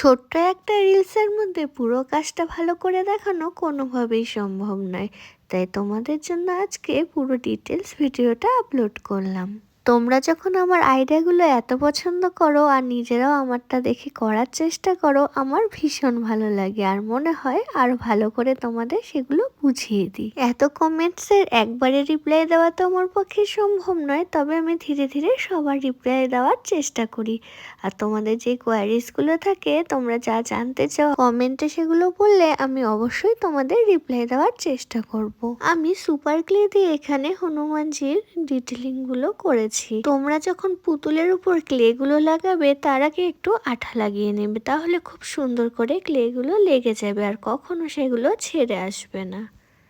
ছোট্ট একটা রিলসের মধ্যে পুরো কাজটা ভালো করে দেখানো কোনোভাবেই সম্ভব নয়, তাই তোমাদের জন্য আজকে পুরো ডিটেলস ভিডিওটা আপলোড করলাম। তোমরা যখন আমার আইডিয়াগুলো এত পছন্দ করো আর নিজেরাও আমারটা দেখে করার চেষ্টা করো, আমার ভীষণ ভালো লাগে আর মনে হয় আরো ভালো করে তোমাদের সেগুলো বুঝিয়ে দিই। এত কমেন্টসের একবারে রিপ্লাই দেওয়া তো আমার পক্ষে সম্ভব নয়, তবে আমি ধীরে ধীরে সবার রিপ্লাই দেওয়ার চেষ্টা করি। আর তোমাদের যে কোয়ারিজগুলো থাকে, তোমরা যা জানতে চাও কমেন্টে সেগুলো বললে আমি অবশ্যই তোমাদের রিপ্লাই দেওয়ার চেষ্টা করব। আমি সুপার ক্লে দিয়ে এখানে হনুমানজির ডিটেলিংগুলো করেছি। তোমরা যখন পুতুলের উপর ক্লে গুলো লাগাবে তার আগে একটু আঠা লাগিয়ে নেবে, তাহলে খুব সুন্দর করে ক্লে গুলো লেগে যাবে আর কখনো সেগুলো ছেড়ে আসবে না।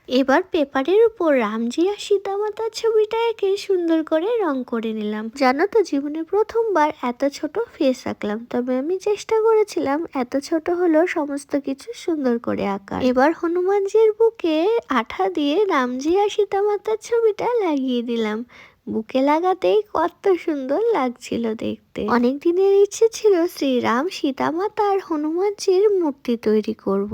এবার পেপারের উপর রামজি আর সীতা মাতার ছবিটা এঁকে সুন্দর করে রং করে নিলাম। জানো তো, জীবনে প্রথমবার এত ছোট ফেস আঁকলাম, তবে আমি চেষ্টা করেছিলাম এত ছোট হলেও সমস্ত কিছু সুন্দর করে আঁকা। এবার হনুমানজির বুকে আঠা দিয়ে রামজি আর সীতা মাতার ছবিটা লাগিয়ে দিলাম। বুকে লাগাতেই কত সুন্দর লাগছিল দেখতে। অনেক দিনের ইচ্ছে ছিল শ্রীরাম, সীতা মাতা আর হনুমানজির মূর্তি তৈরি করব।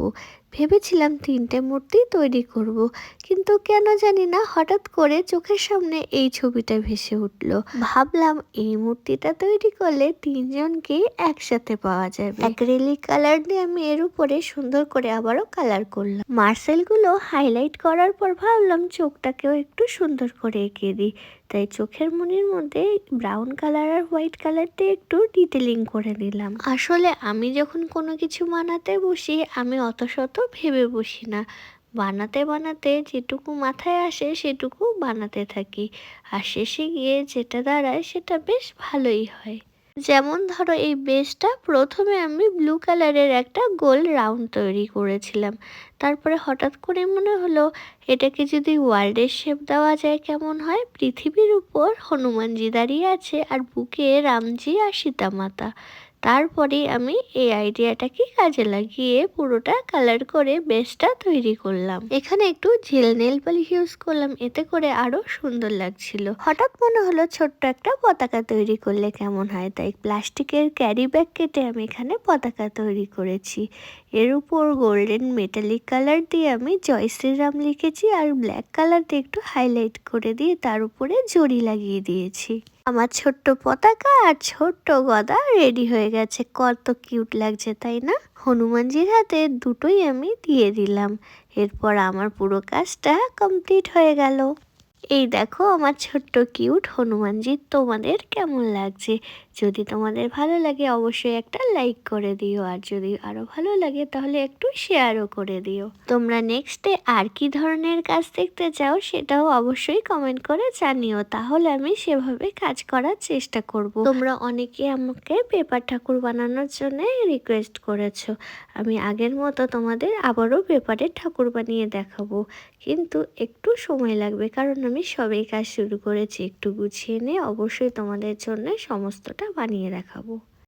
ভেবেছিলাম 3টে মূর্তি তৈরি করব, কিন্তু কেন জানি না হঠাৎ করে চোখের সামনে এই ছবিটা ভেসে উঠল। ভাবলাম এই মূর্তিটা তৈরি করলে 3জনকেই একসাথে পাওয়া যাবে। অ্যাক্রিলিক কালার দিয়ে আমি এর উপরে সুন্দর করে আবারও কালার করলাম। মার্সেল গুলো হাইলাইট করার পর ভাবলাম চোখটাকেও একটু সুন্দর করে এঁকে দিই, তাই চোখের মনির মধ্যে ব্রাউন কালার আর হোয়াইট কালার দিয়ে একটু ডিটেলিং করে দিলাম। আসলে আমি যখন কোনো কিছু বানাতে বসি আমি অত শত ভেবে বসি না, বানাতে বানাতে যেটুকু মাথায় আসে সেটুকু বানাতে থাকি, আর শেষে গিয়ে যেটা দাঁড়ায় সেটা বেশ ভালোই হয়। যেমন ধরো এই বেসটা প্রথমে আমি ব্লু কালারের একটা গোল রাউন্ড তৈরি করেছিলাম, তারপরে হঠাৎ করে মনে হলো এটাকে যদি ওয়ার্ল্ডের শেপ দেওয়া যায় কেমন হয়। পৃথিবীর উপর হনুমানজি দাঁড়িয়ে আছে আর বুকে রামজি আর সীতা মাতা। তারপরে আমি এই আইডিয়াটাকে কাজে লাগিয়ে পুরোটা কালার করে বেসটা তৈরি করলাম। এখানে একটু জেল নেল পলিশ ইউজ করলাম, এতে করে আরো সুন্দর লাগছিল। হঠাৎ মনে হলো ছোট্ট একটা পতাকা তৈরি করলে কেমন হয়, তাই প্লাস্টিকের ক্যারি ব্যাগ কেটে আমি এখানে পতাকা তৈরি করেছি। এর উপর গোল্ডেন মেটালিক কালার দিয়ে আমি জয় শ্রীরাম লিখেছি আর ব্ল্যাক কালার দিয়ে একটু হাইলাইট করে দিয়ে তার উপরে জড়ি লাগিয়ে দিয়েছি। আমার ছোট্ট পতাকা আর ছোট্ট গদা রেডি হয়ে গেছে। কত কিউট লাগছে তাই না? হনুমানজির হাতে দুটোই আমি দিয়ে দিলাম। এরপর আমার পুরো কাজটা কমপ্লিট হয়ে গেল। এই দেখো আমার ছোট্ট কিউট হনুমানজি। তোমাদের কেমন লাগছে? যদি তোমাদের ভালো লাগে অবশ্যই একটা লাইক করে দিও, আর যদি আরো ভালো লাগে তাহলে একটু শেয়ারও করে দিও। তোমরা নেক্সটে আর কি ধরনের কাজ দেখতে চাও সেটাও অবশ্যই কমেন্ট করে জানিও, তাহলে আমি সেভাবে কাজ করার চেষ্টা করব। তোমরা অনেকে আমাকে পেপার ঠাকুর বানানোর জন্য রিকোয়েস্ট করেছো। আমি আগের মতো তোমাদের আবারও পেপারের ঠাকুর বানিয়ে দেখাবো, কিন্তু একটু সময় লাগবে, কারণ আমি সবেই কাজ শুরু করেছি। একটু গুছিয়ে নিয়ে অবশ্যই তোমাদের জন্য সমস্তটা বানিয়ে দেখাবো।